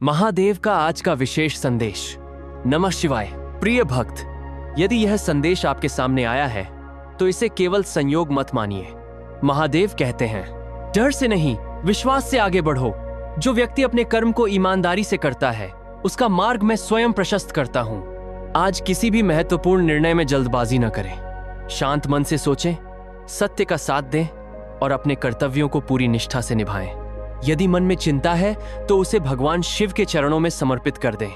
महादेव का आज का विशेष संदेश। नमः शिवाय। प्रिय भक्त, यदि यह संदेश आपके सामने आया है तो इसे केवल संयोग मत मानिए। महादेव कहते हैं, डर से नहीं, विश्वास से आगे बढ़ो। जो व्यक्ति अपने कर्म को ईमानदारी से करता है उसका मार्ग मैं स्वयं प्रशस्त करता हूं। आज किसी भी महत्वपूर्ण निर्णय में जल्दबाजी न करें। शांत मन से सोचें, सत्य का साथ दें और अपने कर्तव्यों को पूरी निष्ठा से निभाएं। यदि मन में चिंता है तो उसे भगवान शिव के चरणों में समर्पित कर दें।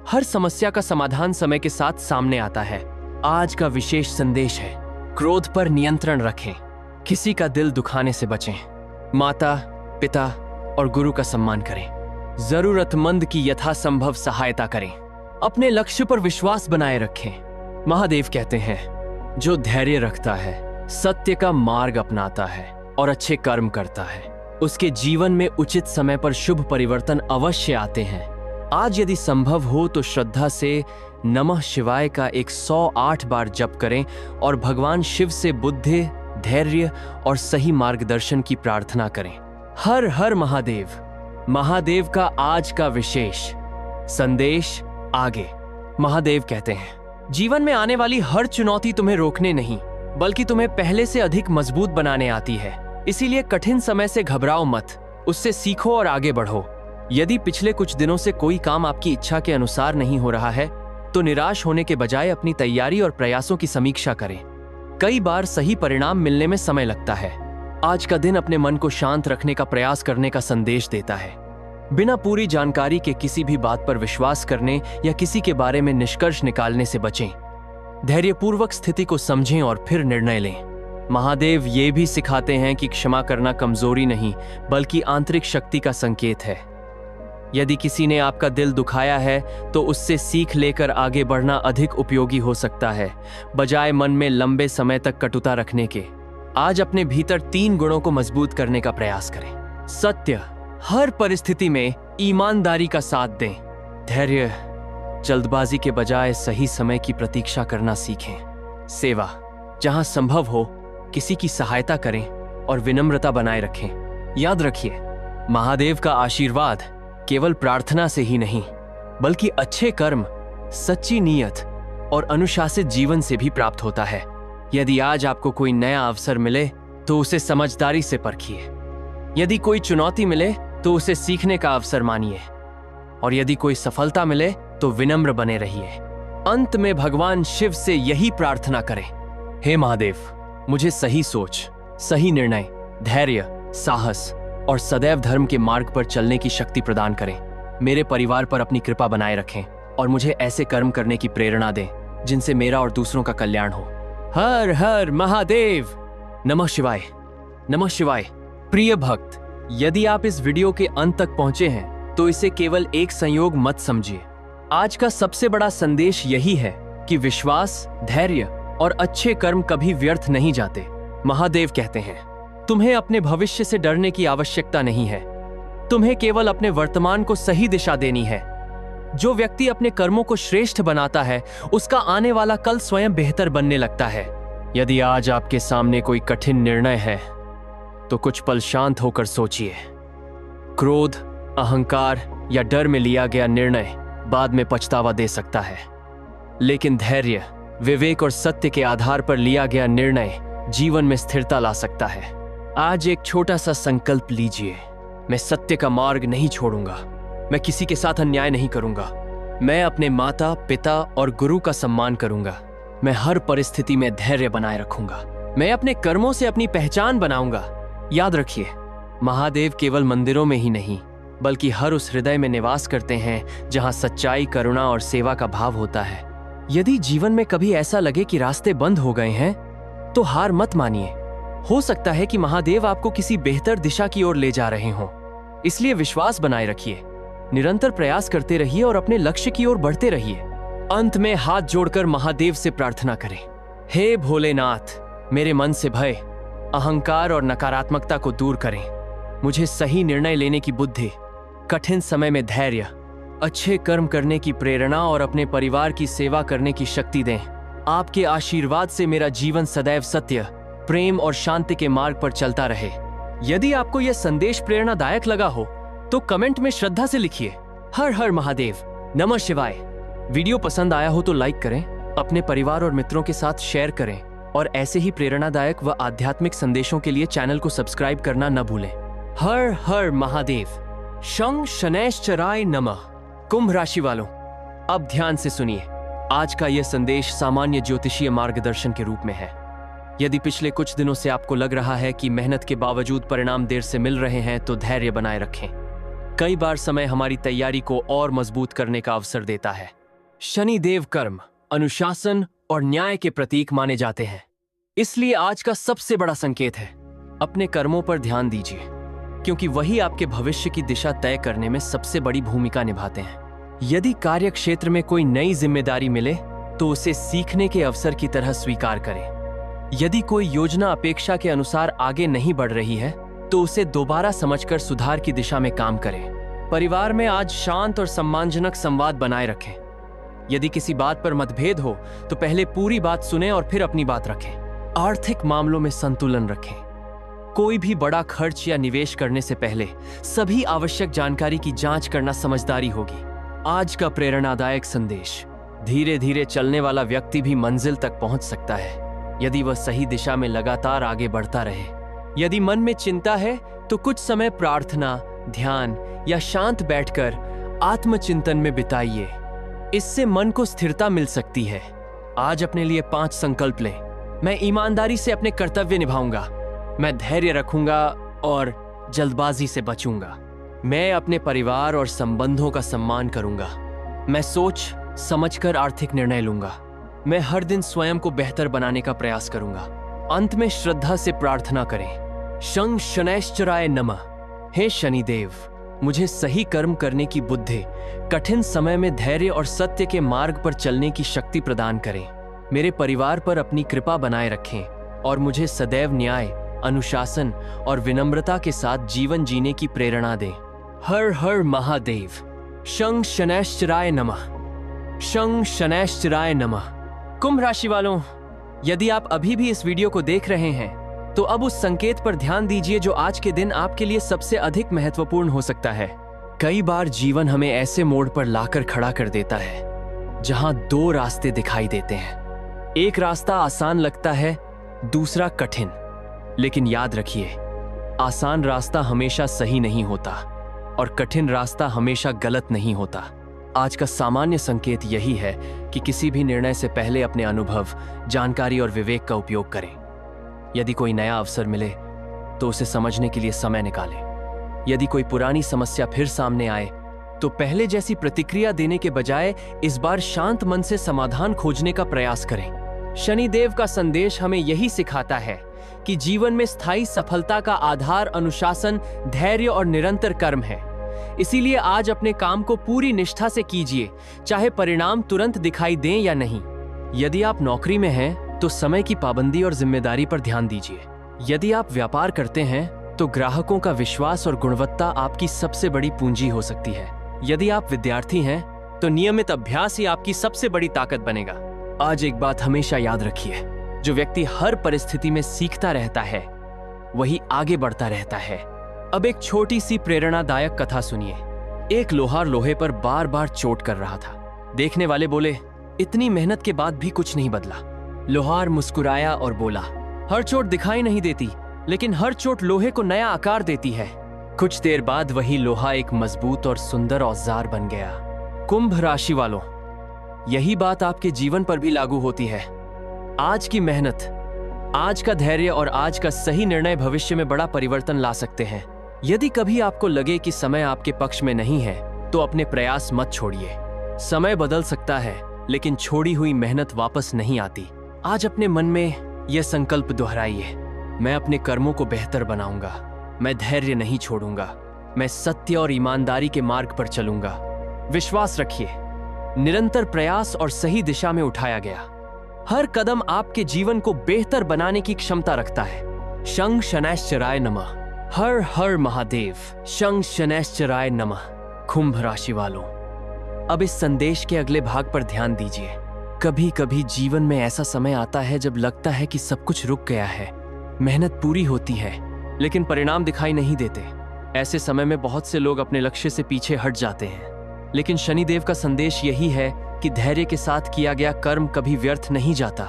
हर समस्या का समाधान समय के साथ सामने आता है। आज का विशेष संदेश है, क्रोध पर नियंत्रण रखें, किसी का दिल दुखाने से बचें, माता, पिता और गुरु का सम्मान करें, जरूरतमंद की यथासंभव सहायता करें, अपने लक्ष्य पर विश्वास बनाए रखें। महादेव कहते हैं, जो धैर्य रखता है, सत्य का मार्ग अपनाता है और अच्छे कर्म करता है, उसके जीवन में उचित समय पर शुभ परिवर्तन अवश्य आते हैं। आज यदि संभव हो तो श्रद्धा से नमः शिवाय का 108 बार जप करें और भगवान शिव से बुद्धि, धैर्य और सही मार्गदर्शन की प्रार्थना करें। हर हर महादेव। महादेव का आज का विशेष संदेश आगे। महादेव कहते हैं, जीवन में आने वाली हर चुनौती तुम्हें रोकने नहीं बल्कि तुम्हें पहले से अधिक मजबूत बनाने आती है। इसीलिए कठिन समय से घबराओ मत, उससे सीखो और आगे बढ़ो। यदि पिछले कुछ दिनों से कोई काम आपकी इच्छा के अनुसार नहीं हो रहा है तो निराश होने के बजाय अपनी तैयारी और प्रयासों की समीक्षा करें। कई बार सही परिणाम मिलने में समय लगता है। आज का दिन अपने मन को शांत रखने का प्रयास करने का संदेश देता है। बिना पूरी जानकारी के किसी भी बात पर विश्वास करने या किसी के बारे में निष्कर्ष निकालने से बचें। धैर्यपूर्वक स्थिति को समझें और फिर निर्णय लें। महादेव ये भी सिखाते हैं कि क्षमा करना कमजोरी नहीं बल्कि आंतरिक शक्ति का संकेत है। यदि किसी ने आपका दिल दुखाया है तो उससे सीख लेकर आगे बढ़ना अधिक उपयोगी हो सकता है, बजाय मन में लंबे समय तक कटुता रखने के। आज अपने भीतर 3 गुणों को मजबूत करने का प्रयास करें। सत्य, हर परिस्थिति में ईमानदारी का साथ दें। धैर्य, जल्दबाजी के बजाय सही समय की प्रतीक्षा करना सीखें। सेवा, जहां संभव हो किसी की सहायता करें और विनम्रता बनाए रखें। याद रखिए, महादेव का आशीर्वाद केवल प्रार्थना से ही नहीं बल्कि अच्छे कर्म, सच्ची नीयत और अनुशासित जीवन से भी प्राप्त होता है। यदि आज आपको कोई नया अवसर मिले तो उसे समझदारी से परखिए। यदि कोई चुनौती मिले तो उसे सीखने का अवसर मानिए और यदि कोई सफलता मिले तो विनम्र बने रहिए। अंत में भगवान शिव से यही प्रार्थना करें, हे महादेव, मुझे सही सोच, सही निर्णय, धैर्य, साहस और सदैव धर्म के मार्ग पर चलने की शक्ति प्रदान करें। मेरे परिवार पर अपनी कृपा बनाए रखें और मुझे ऐसे कर्म करने की प्रेरणा दें जिनसे मेरा और दूसरों का कल्याण हो। हर हर महादेव। नमः शिवाय। नमः शिवाय। प्रिय भक्त, यदि आप इस वीडियो के अंत तक पहुंचे हैं तो इसे केवल एक संयोग मत समझिए। आज का सबसे बड़ा संदेश यही है कि विश्वास, धैर्य और अच्छे कर्म कभी व्यर्थ नहीं जाते। महादेव कहते हैं, तुम्हें अपने भविष्य से डरने की आवश्यकता नहीं है, तुम्हें केवल अपने वर्तमान को सही दिशा देनी है। जो व्यक्ति अपने कर्मों को श्रेष्ठ बनाता है उसका आने वाला कल स्वयं बेहतर बनने लगता है। यदि आज आपके सामने कोई कठिन निर्णय है तो कुछ पल शांत होकर सोचिए। क्रोध, अहंकार या डर में लिया गया निर्णय बाद में पछतावा दे सकता है, लेकिन धैर्य, विवेक और सत्य के आधार पर लिया गया निर्णय जीवन में स्थिरता ला सकता है। आज एक छोटा सा संकल्प लीजिए, मैं सत्य का मार्ग नहीं छोड़ूंगा, मैं किसी के साथ अन्याय नहीं करूंगा, मैं अपने माता, पिता और गुरु का सम्मान करूंगा, मैं हर परिस्थिति में धैर्य बनाए रखूंगा, मैं अपने कर्मों से अपनी पहचान बनाऊंगा। याद रखिए, महादेव केवल मंदिरों में ही नहीं बल्कि हर उस हृदय में निवास करते हैं जहां सच्चाई, करुणा और सेवा का भाव होता है। यदि जीवन में कभी ऐसा लगे कि रास्ते बंद हो गए हैं तो हार मत मानिए। हो सकता है कि महादेव आपको किसी बेहतर दिशा की ओर ले जा रहे हों। इसलिए विश्वास बनाए रखिए, निरंतर प्रयास करते रहिए और अपने लक्ष्य की ओर बढ़ते रहिए। अंत में हाथ जोड़कर महादेव से प्रार्थना करें, हे भोलेनाथ, मेरे मन से भय, अहंकार और नकारात्मकता को दूर करें। मुझे सही निर्णय लेने की बुद्धि, कठिन समय में धैर्य, अच्छे कर्म करने की प्रेरणा और अपने परिवार की सेवा करने की शक्ति दें। आपके आशीर्वाद से मेरा जीवन सदैव सत्य, प्रेम और शांति के मार्ग पर चलता रहे। यदि आपको यह संदेश प्रेरणादायक लगा हो तो कमेंट में श्रद्धा से लिखिए हर हर महादेव, नमः शिवाय। वीडियो पसंद आया हो तो लाइक करें, अपने परिवार और मित्रों के साथ शेयर करें और ऐसे ही प्रेरणादायक व आध्यात्मिक संदेशों के लिए चैनल को सब्सक्राइब करना न भूलें। हर हर महादेव। शं शनैश्चराय नमः। कुंभ राशि वालों, अब ध्यान से सुनिए। आज का यह संदेश सामान्य ज्योतिषीय मार्गदर्शन के रूप में है। यदि पिछले कुछ दिनों से आपको लग रहा है कि मेहनत के बावजूद परिणाम देर से मिल रहे हैं तो धैर्य बनाए रखें। कई बार समय हमारी तैयारी को और मजबूत करने का अवसर देता है। शनि देव कर्म, अनुशासन और न्याय के प्रतीक माने जाते हैं, इसलिए आज का सबसे बड़ा संकेत है अपने कर्मों पर ध्यान दीजिए, क्योंकि वही आपके भविष्य की दिशा तय करने में सबसे बड़ी भूमिका निभाते हैं। यदि कार्य क्षेत्र में कोई नई जिम्मेदारी मिले तो उसे सीखने के अवसर की तरह स्वीकार करें। यदि कोई योजना अपेक्षा के अनुसार आगे नहीं बढ़ रही है तो उसे दोबारा समझकर सुधार की दिशा में काम करें। परिवार में आज शांत और सम्मानजनक संवाद बनाए रखें। यदि किसी बात पर मतभेद हो तो पहले पूरी बात सुनें और फिर अपनी बात रखें। आर्थिक मामलों में संतुलन रखें। कोई भी बड़ा खर्च या निवेश करने से पहले सभी आवश्यक जानकारी की जांच करना समझदारी होगी। आज का प्रेरणादायक संदेश, धीरे धीरे चलने वाला व्यक्ति भी मंजिल तक पहुंच सकता है यदि वह सही दिशा में लगातार आगे बढ़ता रहे। यदि मन में चिंता है तो कुछ समय प्रार्थना, ध्यान या शांत बैठकर आत्मचिंतन में बिताइए। इससे मन को स्थिरता मिल सकती है। आज अपने लिए 5 संकल्प लें। मैं ईमानदारी से अपने कर्तव्य निभाऊंगा, मैं धैर्य रखूंगा और जल्दबाजी से बचूंगा। मैं अपने परिवार और संबंधों का सम्मान करूंगा। मैं सोच समझकर आर्थिक निर्णय लूंगा। मैं हर दिन स्वयं को बेहतर बनाने का प्रयास करूंगा। अंत में श्रद्धा से प्रार्थना करें। शं शनैश्चराय नमः। हे शनिदेव, मुझे सही कर्म करने की बुद्धि, कठिन समय में धैर्य और सत्य के मार्ग पर चलने की शक्ति प्रदान करें। मेरे परिवार पर अपनी कृपा बनाए रखें और मुझे सदैव न्याय, अनुशासन और विनम्रता के साथ जीवन जीने की प्रेरणा दें। हर हर महादेव। शं शनैश्चराय नमः। शं शनैश्चराय नमः। कुंभ राशि वालों, यदि आप अभी भी इस वीडियो को देख रहे हैं तो अब उस संकेत पर ध्यान दीजिए जो आज के दिन आपके लिए सबसे अधिक महत्वपूर्ण हो सकता है। कई बार जीवन हमें ऐसे मोड़ पर लाकर खड़ा कर देता है जहां 2 रास्ते दिखाई देते हैं। एक रास्ता आसान लगता है, दूसरा कठिन। लेकिन याद रखिए, आसान रास्ता हमेशा सही नहीं होता और कठिन रास्ता हमेशा गलत नहीं होता। आज का सामान्य संकेत यही है कि किसी भी निर्णय से पहले अपने अनुभव, जानकारी और विवेक का उपयोग करें। यदि कोई नया अवसर मिले तो उसे समझने के लिए समय निकालें। यदि कोई पुरानी समस्या फिर सामने आए तो पहले जैसी प्रतिक्रिया देने के बजाय इस बार शांत मन से समाधान खोजने का प्रयास करें। शनिदेव का संदेश हमें यही सिखाता है कि जीवन में स्थायी सफलता का आधार अनुशासन, धैर्य और निरंतर कर्म है। इसीलिए आज अपने काम को पूरी निष्ठा से कीजिए, चाहे परिणाम तुरंत दिखाई दें या नहीं। यदि आप नौकरी में हैं तो समय की पाबंदी और जिम्मेदारी पर ध्यान दीजिए। यदि आप व्यापार करते हैं तो ग्राहकों का विश्वास और गुणवत्ता आपकी सबसे बड़ी पूंजी हो सकती है। यदि आप विद्यार्थी हैं तो नियमित अभ्यास ही आपकी सबसे बड़ी ताकत बनेगा। आज एक बात हमेशा याद रखिए, जो व्यक्ति हर परिस्थिति में सीखता रहता है वही आगे बढ़ता रहता है। अब एक छोटी सी प्रेरणादायक कथा सुनिए। एक लोहार लोहे पर बार बार चोट कर रहा था। देखने वाले बोले, इतनी मेहनत के बाद भी कुछ नहीं बदला। लोहार मुस्कुराया और बोला, हर चोट दिखाई नहीं देती, लेकिन हर चोट लोहे को नया आकार देती है। कुछ देर बाद वही लोहा एक मजबूत और सुंदर औजार बन गया। कुंभ राशि वालों, यही बात आपके जीवन पर भी लागू होती है। आज की मेहनत, आज का धैर्य और आज का सही निर्णय भविष्य में बड़ा परिवर्तन ला सकते हैं। यदि कभी आपको लगे कि समय आपके पक्ष में नहीं है तो अपने प्रयास मत छोड़िए। समय बदल सकता है लेकिन छोड़ी हुई मेहनत वापस नहीं आती। आज अपने मन में यह संकल्प दोहराइए, मैं अपने कर्मों को बेहतर बनाऊंगा, मैं धैर्य नहीं छोड़ूंगा, मैं सत्य और ईमानदारी के मार्ग पर चलूंगा। विश्वास रखिए, निरंतर प्रयास और सही दिशा में उठाया गया हर कदम आपके जीवन को बेहतर बनाने की क्षमता रखता है। शं शनैश्चराय नमः। हर हर महादेव। शं शनैश्चराय नमः। कुंभ राशि वालों, अब इस संदेश के अगले भाग पर ध्यान दीजिए। कभी कभी जीवन में ऐसा समय आता है जब लगता है कि सब कुछ रुक गया है, मेहनत पूरी होती है लेकिन परिणाम दिखाई नहीं देते। ऐसे समय में बहुत से लोग अपने लक्ष्य से पीछे हट जाते हैं। लेकिन शनिदेव का संदेश यही है कि धैर्य के साथ किया गया कर्म कभी व्यर्थ नहीं जाता।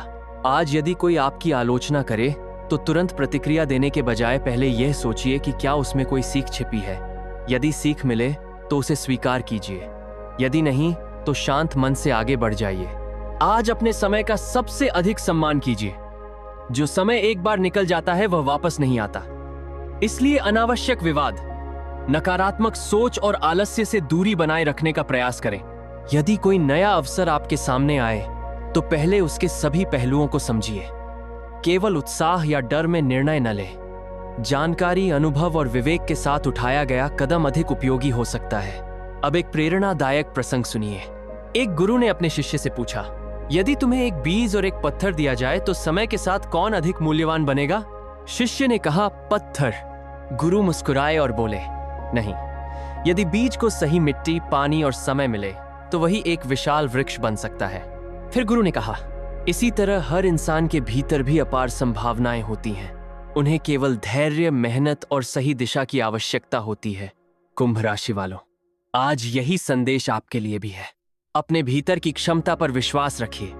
आज यदि कोई आपकी आलोचना करे तो तुरंत प्रतिक्रिया देने के बजाय पहले यह सोचिए कि क्या उसमें कोई सीख छिपी है। यदि सीख मिले तो उसे स्वीकार कीजिए, यदि नहीं तो शांत मन से आगे बढ़ जाइए। आज अपने समय का सबसे अधिक सम्मान कीजिए। जो समय एक बार निकल जाता है वह वापस नहीं आता। इसलिए अनावश्यक विवाद, नकारात्मक सोच और आलस्य से दूरी बनाए रखने का प्रयास करें। यदि कोई नया अवसर आपके सामने आए तो पहले उसके सभी पहलुओं को समझिए। केवल उत्साह या डर में निर्णय न लें। जानकारी, अनुभव और विवेक के साथ उठाया गया कदम अधिक उपयोगी हो सकता है। अब एक प्रेरणादायक प्रसंग सुनिए। एक गुरु ने अपने शिष्य से पूछा, यदि तुम्हें एक बीज और एक पत्थर दिया जाए तो समय के साथ कौन अधिक मूल्यवान बनेगा? शिष्य ने कहा, पत्थर। गुरु मुस्कुराए और बोले, नहीं, यदि बीज को सही मिट्टी, पानी और समय मिले तो वही एक विशाल वृक्ष बन सकता है। फिर गुरु ने कहा, इसी तरह हर इंसान के भीतर भी अपार संभावनाएं होती हैं। उन्हें केवल धैर्य, मेहनत और सही दिशा की आवश्यकता होती है। कुंभ राशि वालों, आज यही संदेश आपके लिए भी है। अपने भीतर की क्षमता पर विश्वास रखिए।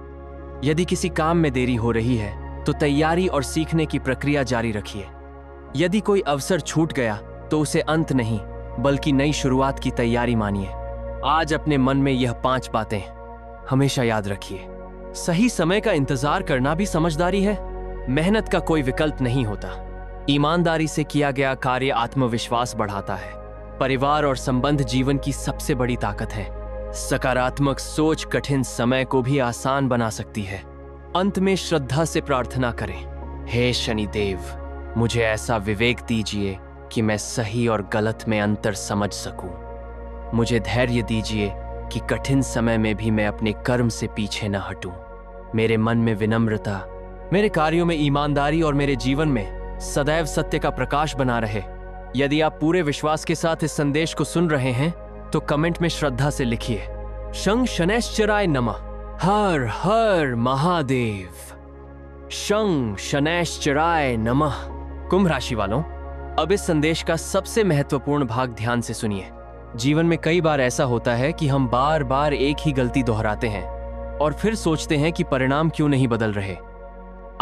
यदि किसी काम में देरी हो रही है तो तैयारी और सीखने की प्रक्रिया जारी रखिए। यदि कोई अवसर छूट गया तो उसे अंत नहीं बल्कि नई शुरुआत की तैयारी मानिए। आज अपने मन में यह 5 बातें हमेशा याद रखिए। सही समय का इंतजार करना भी समझदारी है। मेहनत का कोई विकल्प नहीं होता। ईमानदारी से किया गया कार्य आत्मविश्वास बढ़ाता है। परिवार और संबंध जीवन की सबसे बड़ी ताकत है। सकारात्मक सोच कठिन समय को भी आसान बना सकती है। अंत में श्रद्धा से प्रार्थना करें, हे शनिदेव, मुझे ऐसा विवेक दीजिए कि मैं सही और गलत में अंतर समझ सकूं। मुझे धैर्य दीजिए कि कठिन समय में भी मैं अपने कर्म से पीछे न हटूं। मेरे मन में विनम्रता, मेरे कार्यों में ईमानदारी और मेरे जीवन में सदैव सत्य का प्रकाश बना रहे। यदि आप पूरे विश्वास के साथ इस संदेश को सुन रहे हैं तो कमेंट में श्रद्धा से लिखिए, शं शनैश्चराय नमः, हर हर महादेव, शं शनैश्चराय नमः। कुंभ राशि वालों, अब इस संदेश का सबसे महत्वपूर्ण भाग ध्यान से सुनिए। जीवन में कई बार ऐसा होता है कि हम बार बार एक ही गलती दोहराते हैं और फिर सोचते हैं कि परिणाम क्यों नहीं बदल रहे।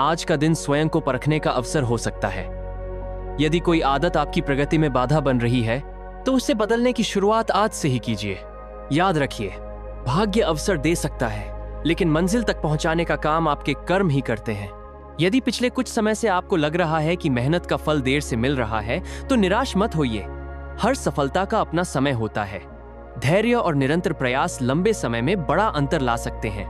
आज का दिन स्वयं को परखने का अवसर हो सकता है। यदि कोई आदत आपकी प्रगति में बाधा बन रही है तो उसे बदलने की शुरुआत आज से ही कीजिए। याद रखिए, भाग्य अवसर दे सकता है लेकिन मंजिल तक पहुंचाने का काम आपके कर्म ही करते हैं। यदि पिछले कुछ समय से आपको लग रहा है कि मेहनत का फल देर से मिल रहा है तो निराश मत होइए। हर सफलता का अपना समय होता है। धैर्य और निरंतर प्रयास लंबे समय में बड़ा अंतर ला सकते हैं।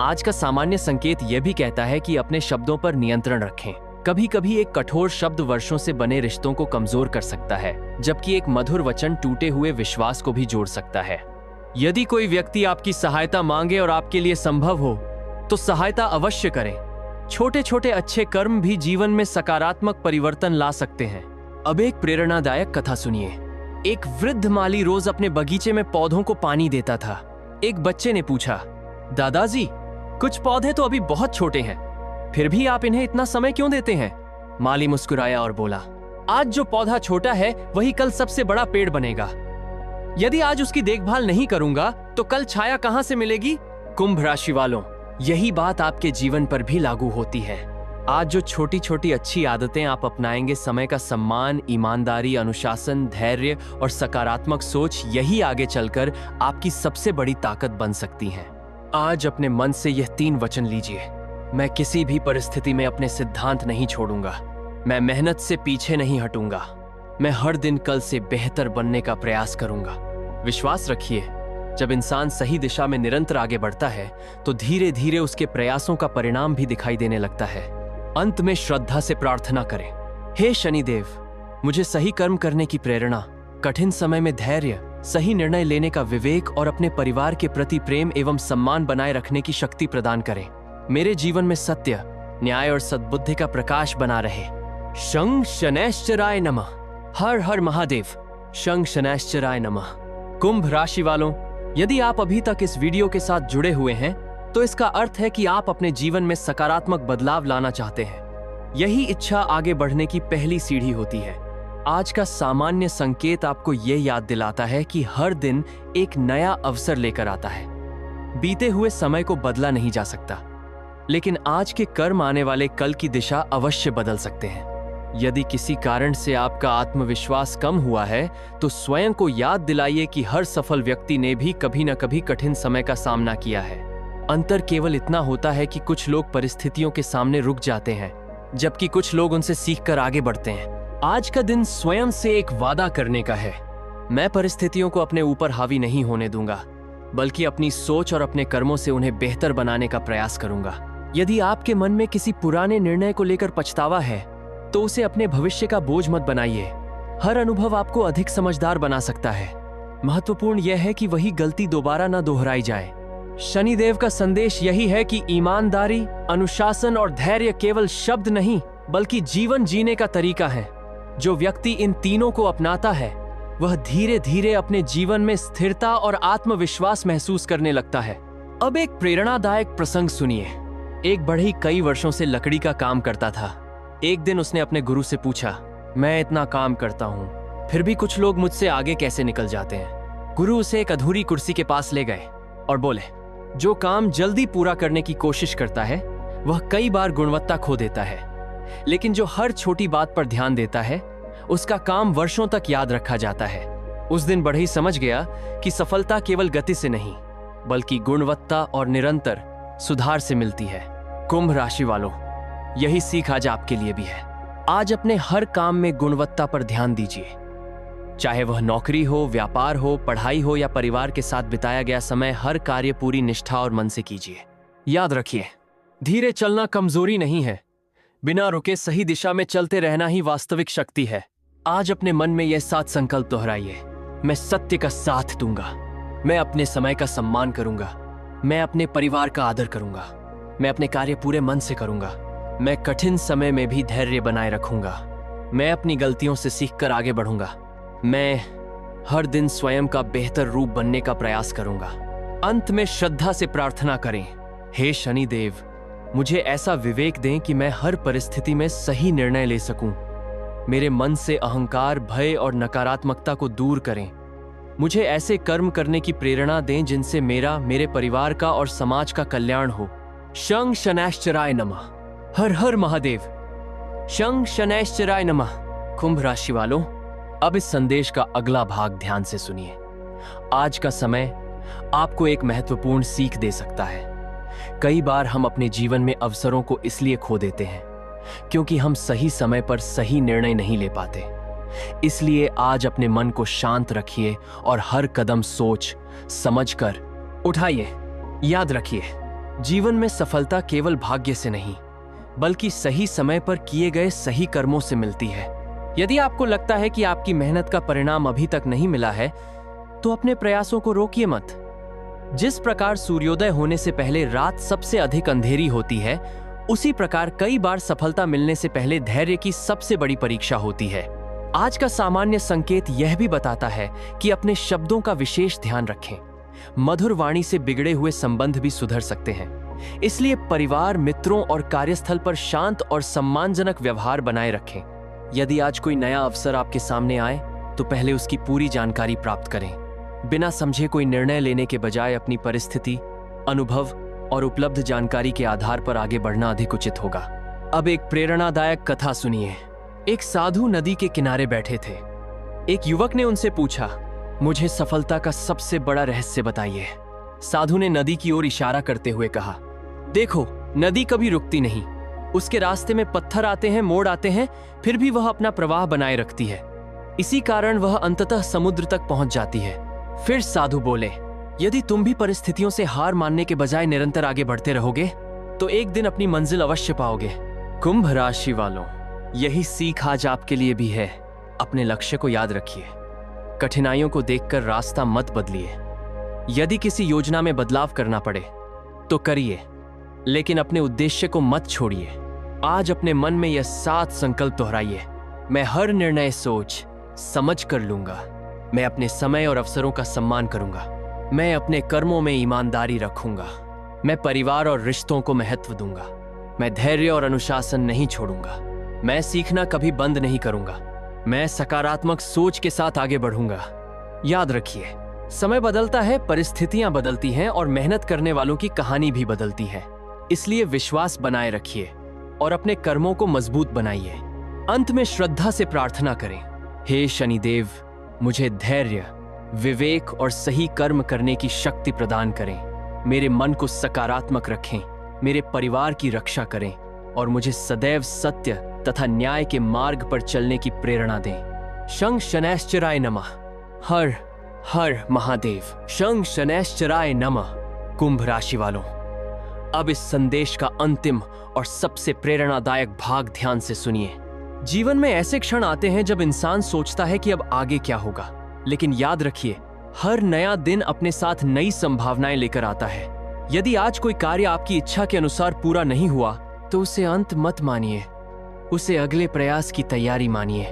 आज का सामान्य संकेत यह भी कहता है कि अपने शब्दों पर नियंत्रण रखें। कभी कभी एक कठोर शब्द वर्षों से बने रिश्तों को कमजोर कर सकता है, जबकि एक मधुर वचन टूटे हुए विश्वास को भी जोड़ सकता है। यदि कोई व्यक्ति आपकी सहायता मांगे और आपके लिए संभव हो तो सहायता अवश्य करें। छोटे छोटे अच्छे कर्म भी जीवन में सकारात्मक परिवर्तन ला सकते हैं। अब एक प्रेरणादायक कथा सुनिए। एक वृद्ध माली रोज अपने बगीचे में पौधों को पानी देता था। एक बच्चे ने पूछा, दादाजी, कुछ पौधे तो अभी बहुत छोटे हैं, फिर भी आप इन्हें इतना समय क्यों देते हैं? माली मुस्कुराया और बोला, आज जो पौधा छोटा है वही कल सबसे बड़ा पेड़ बनेगा। यदि आज उसकी देखभाल नहीं करूंगा तो कल छाया कहां से मिलेगी? कुंभ राशि वालों, यही बात आपके जीवन पर भी लागू होती है। आज जो छोटी छोटी अच्छी आदतें आप अपनाएंगे, समय का सम्मान, ईमानदारी, अनुशासन, धैर्य और सकारात्मक सोच, यही आगे चलकर आपकी सबसे बड़ी ताकत बन सकती हैं। आज अपने मन से यह 3 वचन लीजिए, मैं किसी भी परिस्थिति में अपने सिद्धांत नहीं छोड़ूंगा। मैं मेहनत से पीछे नहीं हटूंगा। मैं हर दिन कल से बेहतर बनने का प्रयास करूंगा। विश्वास रखिए, जब इंसान सही दिशा में निरंतर आगे बढ़ता है तो धीरे धीरे उसके प्रयासों का परिणाम भी दिखाई देने लगता है। अंत में श्रद्धा से प्रार्थना करें, हे शनिदेव, मुझे सही कर्म करने की प्रेरणा, कठिन समय में धैर्य, सही निर्णय लेने का विवेक और अपने परिवार के प्रति प्रेम एवं सम्मान बनाए रखने की शक्ति प्रदान करें। मेरे जीवन में सत्य, न्याय और सद्बुद्धि का प्रकाश बना रहे। शं शनैश्चराय नमः, हर हर महादेव, शं शनैश्चराय नमः। कुंभ राशि वालों, यदि आप अभी तक इस वीडियो के साथ जुड़े हुए हैं तो इसका अर्थ है कि आप अपने जीवन में सकारात्मक बदलाव लाना चाहते हैं। यही इच्छा आगे बढ़ने की पहली सीढ़ी होती है। आज का सामान्य संकेत आपको यह याद दिलाता है कि हर दिन एक नया अवसर लेकर आता है। बीते हुए समय को बदला नहीं जा सकता, लेकिन आज के कर्म आने वाले कल की दिशा अवश्य बदल सकते हैं। यदि किसी कारण से आपका आत्मविश्वास कम हुआ है, तो स्वयं को याद दिलाइए कि हर सफल व्यक्ति ने भी कभी न कभी कठिन समय का सामना किया है। अंतर केवल इतना होता है कि कुछ लोग परिस्थितियों के सामने रुक जाते हैं, जबकि कुछ लोग उनसे सीखकर आगे बढ़ते हैं। आज का दिन स्वयं से एक वादा करने का है। मैं परिस्थितियों को अपने ऊपर हावी नहीं होने दूंगा, बल्कि अपनी सोच और अपने कर्मों से उन्हें बेहतर बनाने का प्रयास करूंगा। यदि आपके मन में किसी पुराने निर्णय को लेकर पछतावा है, तो उसे अपने भविष्य का बोझ मत बनाइए। हर अनुभव आपको अधिक समझदार बना सकता है। महत्वपूर्ण यह है कि वही गलती दोबारा न दोहराई जाए। शनिदेव का संदेश यही है कि ईमानदारी, अनुशासन और धैर्य केवल शब्द नहीं, बल्कि जीवन जीने का तरीका है। जो व्यक्ति इन तीनों को अपनाता है, वह धीरे धीरे अपने जीवन में स्थिरता और आत्मविश्वास महसूस करने लगता है। अब एक प्रेरणादायक प्रसंग सुनिए। एक बढ़ई कई वर्षों से लकड़ी का काम करता था। एक दिन उसने अपने गुरु से पूछा, मैं इतना काम करता हूँ, फिर भी कुछ लोग मुझसे आगे कैसे निकल जाते हैं। गुरु उसे एक अधूरी कुर्सी के पास ले गए और बोले, जो काम जल्दी पूरा करने की कोशिश करता है, वह कई बार गुणवत्ता खो देता है, लेकिन जो हर छोटी बात पर ध्यान देता है, उसका काम वर्षों तक याद रखा जाता है। उस दिन बढ़ई समझ गया कि सफलता केवल गति से नहीं, बल्कि गुणवत्ता और निरंतर सुधार से मिलती है। कुंभ राशि वालों, यही सीख आज आपके लिए भी है। आज अपने हर काम में गुणवत्ता पर ध्यान दीजिए। चाहे वह नौकरी हो, व्यापार हो, पढ़ाई हो या परिवार के साथ बिताया गया समय, हर कार्य पूरी निष्ठा और मन से कीजिए। याद रखिए, धीरे चलना कमजोरी नहीं है, बिना रुके सही दिशा में चलते रहना ही वास्तविक शक्ति है। आज अपने मन में यह 7 संकल्प दोहराइए। मैं सत्य का साथ दूंगा, मैं अपने समय का सम्मान करूंगा, मैं अपने परिवार का आदर करूंगा, मैं अपने कार्य पूरे मन से करूंगा, मैं कठिन समय में भी धैर्य बनाए रखूंगा, मैं अपनी गलतियों से सीखकर आगे बढ़ूंगा, मैं हर दिन स्वयं का बेहतर रूप बनने का प्रयास करूंगा। अंत में श्रद्धा से प्रार्थना करें, हे शनिदेव, मुझे ऐसा विवेक दें कि मैं हर परिस्थिति में सही निर्णय ले सकूं। मेरे मन से अहंकार, भय और नकारात्मकता को दूर करें। मुझे ऐसे कर्म करने की प्रेरणा दें जिनसे मेरा, मेरे परिवार का और समाज का कल्याण हो। शं शनैश्चराय नमः। हर हर महादेव। शं शनैश्चराय नमः। कुंभ राशि वालों, अब इस संदेश का अगला भाग ध्यान से सुनिए। आज का समय आपको एक महत्वपूर्ण सीख दे सकता है। कई बार हम अपने जीवन में अवसरों को इसलिए खो देते हैं क्योंकि हम सही समय पर सही निर्णय नहीं ले पाते। इसलिए आज अपने मन को शांत रखिए और हर कदम सोच समझकर उठाइए। याद रखिए, जीवन में सफलता केवल भाग्य से नहीं, बल्कि सही समय पर किए गए सही कर्मों से मिलती है। यदि आपको लगता है कि आपकी मेहनत का परिणाम अभी तक नहीं मिला है, तो अपने प्रयासों को रोकिए मत। जिस प्रकार सूर्योदय होने से पहले रात सबसे अधिक अंधेरी होती है, उसी प्रकार कई बार सफलता मिलने से पहले धैर्य की सबसे बड़ी परीक्षा होती है। आज का सामान्य संकेत यह भी बताता है कि अपने शब्दों का विशेष ध्यान रखें। मधुर वाणी से बिगड़े हुए संबंध भी सुधर सकते हैं। इसलिए परिवार, मित्रों और कार्यस्थल पर शांत और सम्मानजनक व्यवहार बनाए रखें। यदि आज कोई नया अवसर आपके सामने आए, तो पहले उसकी पूरी जानकारी प्राप्त करें। बिना समझे कोई निर्णय लेने के बजाय अपनी परिस्थिति, अनुभव और उपलब्ध जानकारी के आधार पर आगे बढ़ना अधिक उचित होगा। अब एक प्रेरणादायक कथा सुनिए। एक साधु नदी के किनारे बैठे थे। एक युवक ने उनसे पूछा, मुझे सफलता का सबसे बड़ा रहस्य बताइए। साधु ने नदी की ओर इशारा करते हुए कहा, देखो, नदी कभी रुकती नहीं। उसके रास्ते में पत्थर आते हैं, मोड़ आते हैं, फिर भी वह अपना प्रवाह बनाए रखती है। इसी कारण वह अंततः समुद्र तक पहुंच जाती है। फिर साधु बोले, यदि तुम भी परिस्थितियों से हार मानने के बजाय निरंतर आगे बढ़ते रहोगे, तो एक दिन अपनी मंजिल अवश्य पाओगे। कुंभ राशि वालों, यही सीख आज आपके लिए भी है। अपने लक्ष्य को याद रखिए। कठिनाइयों को देखकर रास्ता मत बदलिए। यदि किसी योजना में बदलाव करना पड़े तो करिए, लेकिन अपने उद्देश्य को मत छोड़िए। आज अपने मन में यह 7 संकल्प दोहराइए। मैं हर निर्णय सोच समझ कर लूंगा। मैं अपने समय और अवसरों का सम्मान करूंगा। मैं अपने कर्मों में ईमानदारी रखूंगा। मैं परिवार और रिश्तों को महत्व दूंगा। मैं धैर्य और अनुशासन नहीं छोड़ूंगा। मैं सीखना कभी बंद नहीं करूंगा। मैं सकारात्मक सोच के साथ आगे बढ़ूंगा। याद रखिए, समय बदलता है, परिस्थितियां बदलती हैं और मेहनत करने वालों की कहानी भी बदलती है। इसलिए विश्वास बनाए रखिए और अपने कर्मों को मजबूत बनाइए। अंत में श्रद्धा से प्रार्थना करें, हे शनिदेव, मुझे धैर्य, विवेक और सही कर्म करने की शक्ति प्रदान करें। मेरे मन को सकारात्मक रखें, मेरे परिवार की रक्षा करें और मुझे सदैव सत्य तथा न्याय के मार्ग पर चलने की प्रेरणा दें। शं शनैश्चराय नमः। हर हर महादेव। शं शनैश्चराय नमः। कुंभ राशि वालों, अब इस संदेश का अंतिम और सबसे प्रेरणादायक भाग ध्यान से सुनिए। जीवन में ऐसे क्षण आते हैं जब इंसान सोचता है कि अब आगे क्या होगा, लेकिन याद रखिए, हर नया दिन अपने साथ नई संभावनाएं लेकर आता है। यदि आज कोई कार्य आपकी इच्छा के अनुसार पूरा नहीं हुआ तो उसे अंत मत मानिए, उसे अगले प्रयास की तैयारी मानिए।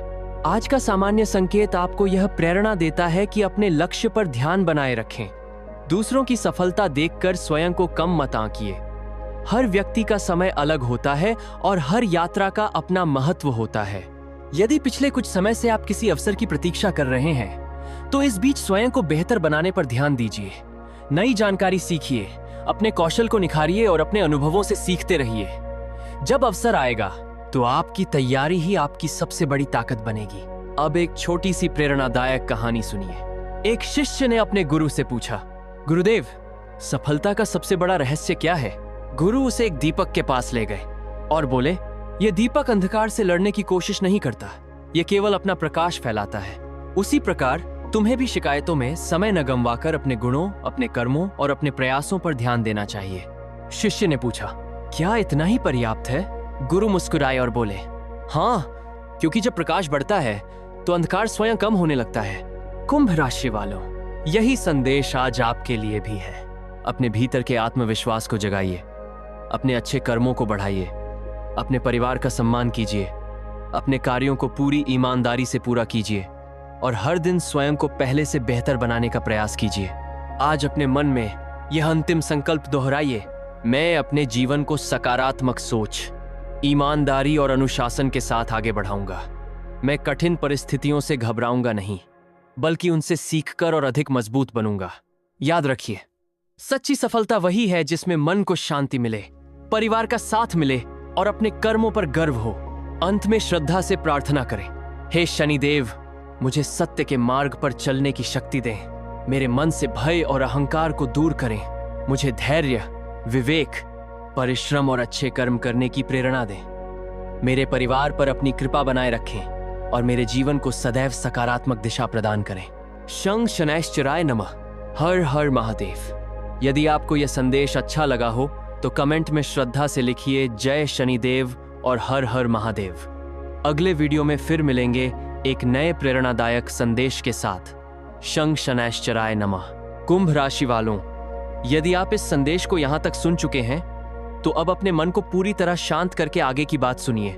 आज का सामान्य संकेत आपको यह प्रेरणा देता है कि अपने लक्ष्य पर ध्यान बनाए रखें। दूसरों की सफलता देखकर स्वयं को कम मत आंकिए। हर व्यक्ति का समय अलग होता है और हर यात्रा का अपना महत्व होता है। यदि पिछले कुछ समय से आप किसी अवसर की प्रतीक्षा कर रहे हैं, तो इस बीच स्वयं को बेहतर बनाने पर ध्यान दीजिए। नई जानकारी सीखिए, अपने कौशल को निखारिए और अपने अनुभवों से सीखते रहिए। जब अवसर आएगा तो आपकी तैयारी ही आपकी सबसे बड़ी ताकत बनेगी। अब एक छोटी सी प्रेरणादायक कहानी सुनिए। एक शिष्य ने अपने गुरु से पूछा, गुरुदेव, सफलता का सबसे बड़ा रहस्य क्या है? गुरु उसे एक दीपक के पास ले गए और बोले, यह दीपक अंधकार से लड़ने की कोशिश नहीं करता, यह केवल अपना प्रकाश फैलाता है। उसी प्रकार तुम्हें भी शिकायतों में समय न गंवाकर अपने गुणों, अपने कर्मों और अपने प्रयासों पर ध्यान देना चाहिए। शिष्य ने पूछा, क्या इतना ही पर्याप्त है? गुरु मुस्कुराए और बोले, हाँ, क्योंकि जब प्रकाश बढ़ता है तो अंधकार स्वयं कम होने लगता है। कुंभ राशि वालों, यही संदेश आज आपके लिए भी है। अपने भीतर के आत्मविश्वास को जगाइए, अपने अच्छे कर्मों को बढ़ाइए, अपने परिवार का सम्मान कीजिए, अपने कार्यों को पूरी ईमानदारी से पूरा कीजिए और हर दिन स्वयं को पहले से बेहतर बनाने का प्रयास कीजिए। आज अपने मन में यह अंतिम संकल्प दोहराइए, मैं अपने जीवन को सकारात्मक सोच, ईमानदारी और अनुशासन के साथ आगे बढ़ाऊंगा। मैं कठिन परिस्थितियों से घबराऊंगा नहीं, बल्कि उनसे सीखकर और अधिक मजबूत बनूंगा। याद रखिए, सच्ची सफलता वही है जिसमें मन को शांति मिले, परिवार का साथ मिले और अपने कर्मों पर गर्व हो। अंत में श्रद्धा से प्रार्थना करें, हे शनिदेव, मुझे सत्य के मार्ग पर चलने की शक्ति दें। मेरे मन से भय और अहंकार को दूर करें। मुझे धैर्य, विवेक, परिश्रम और अच्छे कर्म करने की प्रेरणा दें। मेरे परिवार पर अपनी कृपा बनाए रखें और मेरे जीवन को सदैव सकारात्मक दिशा प्रदान करें। शं शनैश्चराय नमः। हर हर महादेव। यदि आपको यह संदेश अच्छा लगा हो तो कमेंट में श्रद्धा से लिखिए, जय शनिदेव और हर हर महादेव। अगले वीडियो में फिर मिलेंगे एक नए प्रेरणादायक संदेश के साथ। शं शनैश्चराय नमः। कुंभ राशि वालों, यदि आप इस संदेश को यहां तक सुन चुके हैं तो अब अपने मन को पूरी तरह शांत करके आगे की बात सुनिए।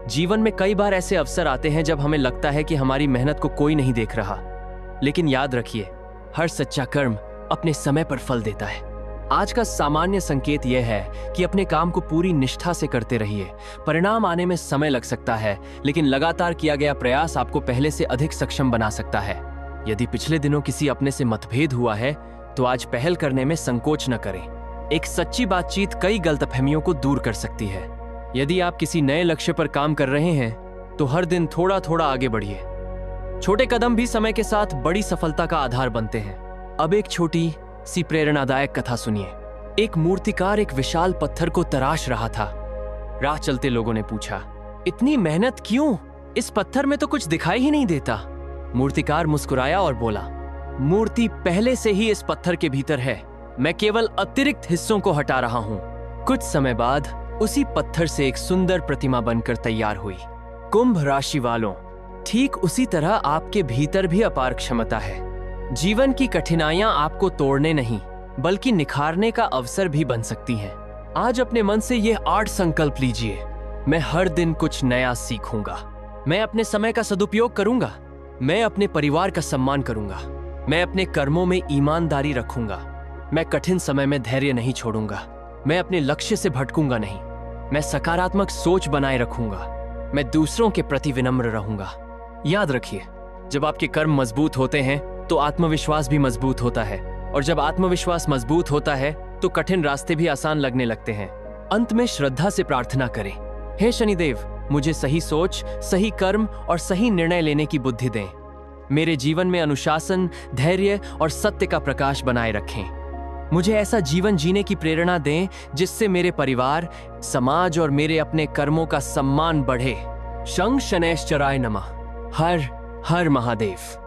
जीवन में कई बार ऐसे अवसर आते हैं जब हमें लगता है कि हमारी मेहनत को कोई नहीं देख रहा, लेकिन याद रखिए, हर सच्चा कर्म अपने समय पर फल देता है। आज का सामान्य संकेत यह है कि अपने काम को पूरी निष्ठा से करते रहिए। परिणाम आने में समय लग सकता है, लेकिन लगातार किया गया प्रयास आपको पहले से अधिक सक्षम बना सकता है। यदि पिछले दिनों किसी अपने से मतभेद हुआ है तो आज पहल करने में संकोच न करें। एक सच्ची बातचीत कई गलतफहमियों को दूर कर सकती है। यदि आप किसी नए लक्ष्य पर काम कर रहे हैं तो हर दिन थोड़ा थोड़ा आगे बढ़िए। छोटे कदम भी समय के साथ बड़ी सफलता का आधार बनते हैं। अब एक छोटी सी प्रेरणादायक कथा सुनिए। एक मूर्तिकार एक विशाल पत्थर को तराश रहा था। राह चलते लोगों ने पूछा, इतनी मेहनत क्यों? इस पत्थर में तो कुछ दिखाई ही नहीं देता। मूर्तिकार मुस्कुराया और बोला, मूर्ति पहले से ही इस पत्थर के भीतर है, मैं केवल अतिरिक्त हिस्सों को हटा रहा हूं। कुछ समय बाद उसी पत्थर से एक सुंदर प्रतिमा बनकर तैयार हुई। कुंभ राशि वालों, ठीक उसी तरह आपके भीतर भी अपार क्षमता है। जीवन की कठिनाइयां आपको तोड़ने नहीं बल्कि निखारने का अवसर भी बन सकती हैं। आज अपने मन से यह 8 संकल्प लीजिए। मैं हर दिन कुछ नया सीखूंगा, मैं अपने समय का सदुपयोग करूंगा, मैं अपने परिवार का सम्मान करूंगा, मैं अपने कर्मों में ईमानदारी रखूंगा, मैं कठिन समय में धैर्य नहीं छोड़ूंगा, मैं अपने लक्ष्य से भटकूंगा नहीं, मैं सकारात्मक सोच बनाए रखूंगा, मैं दूसरों के प्रति विनम्र रहूंगा, याद रखिए, जब आपके कर्म मजबूत होते हैं तो आत्मविश्वास भी मजबूत होता है, और जब आत्मविश्वास मजबूत होता है तो कठिन रास्ते भी आसान लगने लगते हैं। अंत में श्रद्धा से प्रार्थना करें, हे शनिदेव, मुझे सही सोच, सही कर्म और सही निर्णय लेने की बुद्धि दें। मेरे जीवन में अनुशासन, धैर्य और सत्य का प्रकाश बनाए रखें। मुझे ऐसा जीवन जीने की प्रेरणा दें जिससे मेरे परिवार, समाज और मेरे अपने कर्मों का सम्मान बढ़े। शं शनैश्चराय नमः। हर हर महादेव।